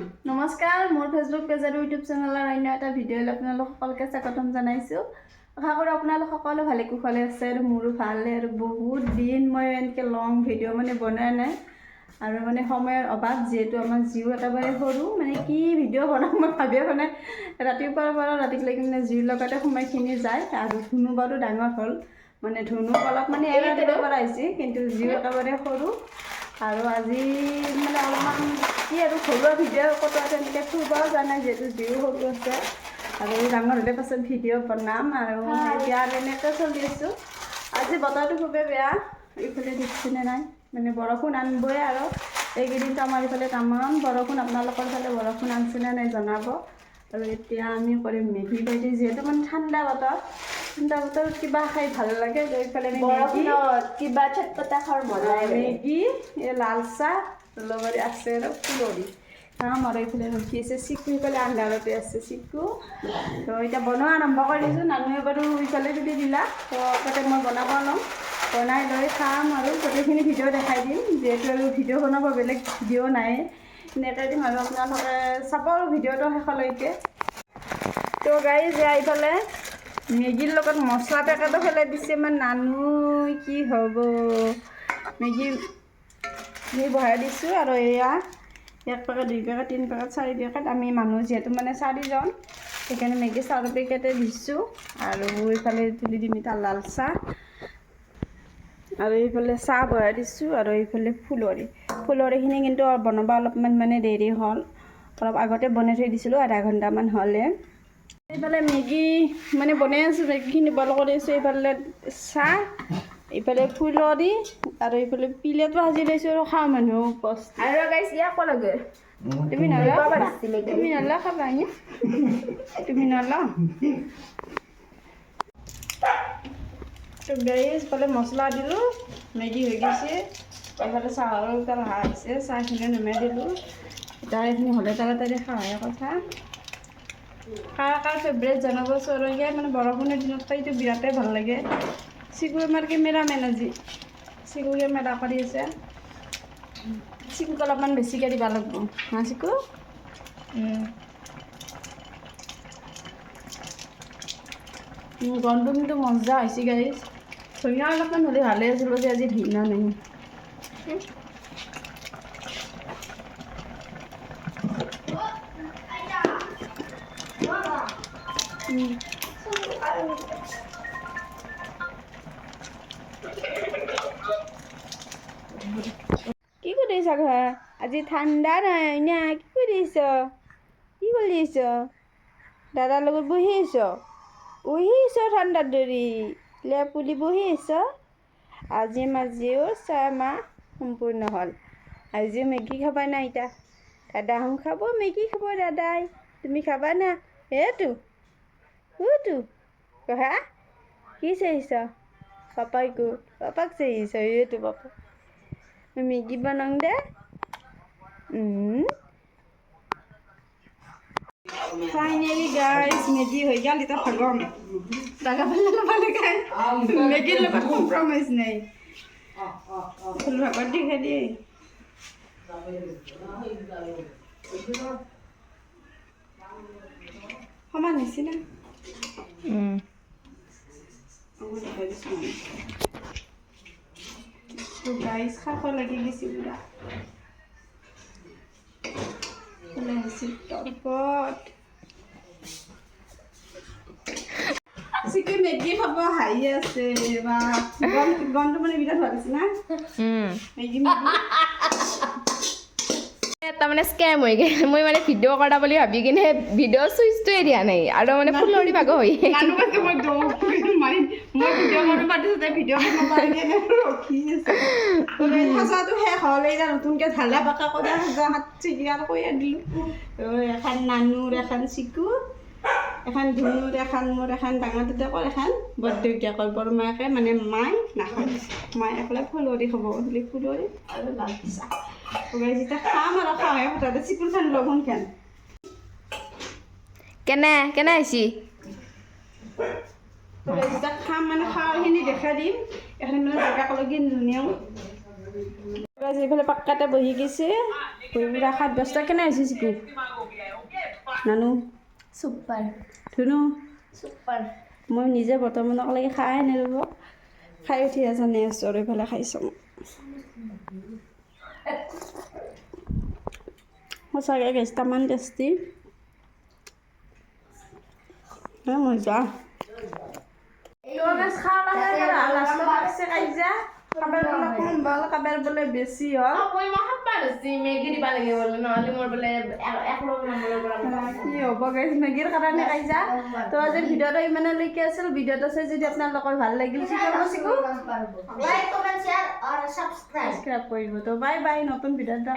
নমস্কাৰ, মোৰ Facebook page আৰু ইউটিউব চেনেলৰ অন্য এটা ভিডিঅ'লৈ আপোনালোক সকলোকে স্বাগতম জনাইছোঁ। আশা কৰোঁ আপোনালোক সকলো ভালে কুশলে আছে আৰু মোৰো ভালে। আৰু বহুত দিন মই এনেকৈ লং ভিডিঅ' বনোৱা নাই আৰু সময়ৰ অভাৱ, যিহেতু আমাৰ জিও একেবাৰে সৰু, কি ভিডিঅ' বনাম মই ভাবিয়ে পোৱা নাই। ৰাতিপুৱাৰ পৰা ৰাতিলৈকে জিওৰ লগতে সময়খিনি যায়। আৰু ধুনু বাৰু ডাঙৰ হ'ল, ধুনুক অলপ এৰাই দিব পৰা হৈছে, কিন্তু জিও একেবাৰে সৰু। আৰু আজি অলপমান কি আৰু ঘৰুৱা ভিডিঅ' কটোৱা তেনেকৈ ফুৰিবও যোৱা নাই, যিহেতু জিও সৰু আছে। আৰু ডাঙৰ হ'লে পাছত ভিডিঅ' বনাম। আৰু এতিয়া এনেকৈ চলি আছোঁ। আজি বতৰটো খুবেই বেয়া, ইফালে দেখিছেনে নাই, বৰষুণ আনিবই। আৰু এইকেইদিনতো আমাৰ ইফালে তামান বৰষুণ, আপোনালোকৰ ফালে বৰষুণ আনিছেনে নাই জনাব। আৰু এতিয়া আমি কৰিম মেগী বাইদি, যিহেতু ঠাণ্ডা বতৰত কিবা খাই ভাল লাগে। এইফালে কিবা চটপটা খোৱাৰ মজা মেগী, এই লাল চাহ লগত আছে আৰু ফুলৰি খাম। আৰু এইফালে ৰখি আছে চিকু, ইফালে আন্ধাৰতে আছে চিকু। তো এতিয়া বনোৱা আৰম্ভ কৰি দিছোঁ। নানুৱে বাৰু ইফালে তুলি দিলা, তো তাতে মই বনাব ল'ম, বনাই লৈ খাম। আৰু গোটেইখিনি ভিডিঅ' দেখাই দিম, যিহেতু আৰু ভিডিঅ' বনাব বেলেগ ভিডিঅ' নাই, এনেকৈ দিম। আৰু আপোনালোকে চাব আৰু ভিডিঅ'টো শেষলৈকে। তো গাইজ এইফালে মেগীৰ লগত মছলা পেকেটো পেলাই দিছে আমাৰ নানু। কি হ'ব, মেগী বহাই দিছোঁ। আৰু এয়া 1 পেকেট, 2 পেকেট, 3 পেকেট, 4 পেকেট, আমি মানুহ যিহেতু 4জন, সেইকাৰণে মেগী 4 পেকেটে দিছোঁ। আৰু এইফালে তুলি দিম এতিয়া লাল চাহ, আৰু এইফালে চাহ বহাই দিছোঁ। আৰু এইফালে ফুলৰিখিনি কিন্তু বনাব অলপমান দেৰি হ'ল, অলপ আগতে বনাই থৈ দিছিলোঁ, আধা ঘণ্টামান হ'লে। এইফালে মেগী বনাই আছোঁ, মেগীখিনি বইল কৰি আছোঁ। এইফালে চাহ, এইফালে ফুলৰি, আৰু এইফালে পিলেটো সাজি লৈছোঁ। আৰু খাওঁ মানুহ বস্তু আৰু গাইছ ইয়াক ক'ব লাগে তুমি নলা খাবা, তুমি নলা। তো গাইছ এইফালে মছলা দিলোঁ, মেগী হৈ গৈছে। এইফালে চাহৰ উতাল অহা হৈছে, চাহখিনি নমাই দিলোঁ। এতিয়া এইখিনি হ'লে তাড়াতাড়ি খাওঁহে কথা। কাৰ ফেভৰেট জনাব। চৰৈয়া বৰষুণৰ দিনত খাই এইটো বিৰাটেই ভাল লাগে। চিকু আমাৰ কেমেৰামেন, আজি চিকু কেমেৰা কৰি আছে। চিকুক অলপমান বেছিকৈ দিব লাগিব, হা চিকু? গন্ধটো কিন্তু মজা হৈছে গাইছ। ধনিয়া অলপমান হ'লে ভালে আছিল, আজি ধনিয়া নাই। কি কৰি আছ ঘৰ? আজি ঠাণ্ডা নাই না, কি কৰি আছ? কি কৰি আছ? দাদাৰ লগত বহি আছ? ঠাণ্ডাৰ দৰি লেপুলি বহি আছ? আজি জিওৰ 6 মাহ সম্পূৰ্ণ হ'ল। আজিও মেগী খাবা না? এতিয়া দাদাহঁত খাব, মেগী খাব দাদাই। তুমি খাবা না? এইটো হা কি চাইছ? পাপাই ক'ত? পাপাক চাইছ? এইটো পাপা মেগী বনাওঁ দে। ফাইনেলি গাইজ মেগী হৈ গ'ল। এতিয়া ভাগম দাগা পালে খাই মেগীৰ লগত কম্প্ৰমাইজ নাই। ফুল ভাগত দিখা দিয়ে সমান হৈছে না। গাইজ খাব লাগি গৈছে পুৰা তৰপত। চিকেন মেগী খাব হাঁহি আছে বা গন্ধটো বিৰাট ভাল আছে না। মেগী তাৰমানে স্কেম হৈ গ'ল। মই ভিডিঅ' কৰা বুলি ভাবি কিনে ভিডিঅ' চুইচটোৱে দিয়া নাই, আৰু ফুলৰি ভাগো হৈ নতুনকে ঢালা পাকা কৰি দিলোঁ। এখন নানুৰ, এখন চিকু, এখন ধুনুৰ, এখন মোৰ, এখন ডাঙৰ দেউতাকৰ, এখন বৰ দেউতাকৰ, বৰ মাকে মায়ে নাখায়, মায়ে অকলে ফুলৰি খাব বুলি ফুলৰি আৰু লাল চাহ। যেতিয়া খাম আৰু খাওঁহে কথা। চিকুৰ খান লঘোণ খান কেনে আহিছি? যেতিয়া খাম খাওঁখিনি দেখাই দিম। এখানে জেগাকলৈকে নিওঁ। এইফালে পাক্কাতে বহি গৈছে বহি পুৰা খাত ব্যস্ত কেনে হৈছে চিকু নানু চুপাৰ ধুনু চুপাৰ মই নিজে বৰ্তমানলৈকে খাই নাই ৰ'ব খাই উঠি আছে নেক্সট আৰু এইফালে খাইছোঁ সঁচাকৈ গেছ তামান টেষ্টি মজা কাবাৰ বোলে বেছি হ'ল মেগী দিবা লাগে বোলে নহ'লে মোৰ বোলে কি হ'ব গাইছ মেগীৰ কাৰণে কাইজা তো আজি ভিডিঅ'টো ইমানলৈকে আছিল ভিডিঅ'টো চাই যদি আপোনালোকৰ ভাল লাগিল সাবস্ক্ৰাইব কৰিব তো বাই বাই নতুন ভিডিঅ' এটা